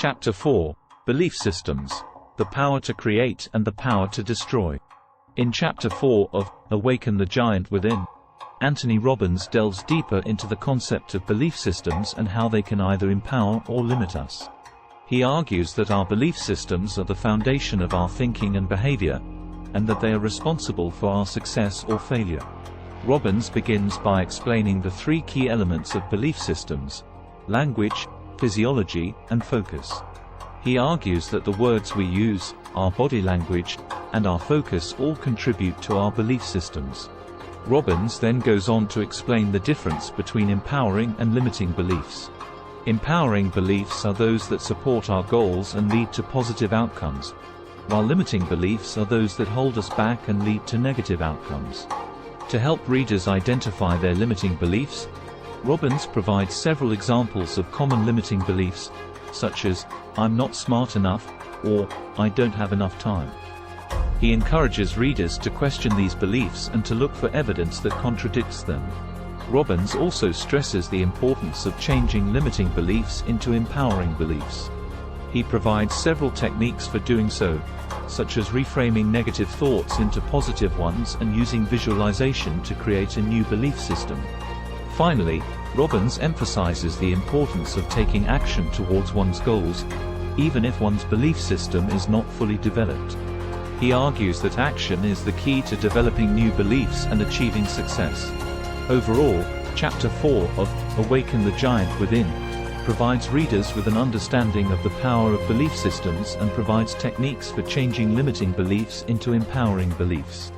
Chapter 4: Belief Systems, the Power to Create and the Power to Destroy. In Chapter 4 of Awaken the Giant Within, Anthony Robbins delves deeper into the concept of belief systems and how they can either empower or limit us. He argues that our belief systems are the foundation of our thinking and behavior, and that they are responsible for our success or failure. Robbins begins by explaining the three key elements of belief systems: language, physiology, and focus. He argues that the words we use, our body language, and our focus all contribute to our belief systems. Robbins then goes on to explain the difference between empowering and limiting beliefs. Empowering beliefs are those that support our goals and lead to positive outcomes, while limiting beliefs are those that hold us back and lead to negative outcomes. To help readers identify their limiting beliefs, Robbins provides several examples of common limiting beliefs, such as, "I'm not smart enough," or "I don't have enough time." He encourages readers to question these beliefs and to look for evidence that contradicts them. Robbins also stresses the importance of changing limiting beliefs into empowering beliefs. He provides several techniques for doing so, such as reframing negative thoughts into positive ones and using visualization to create a new belief system. Finally, Robbins emphasizes the importance of taking action towards one's goals, even if one's belief system is not fully developed. He argues that action is the key to developing new beliefs and achieving success. Overall, Chapter 4 of Awaken the Giant Within provides readers with an understanding of the power of belief systems and provides techniques for changing limiting beliefs into empowering beliefs.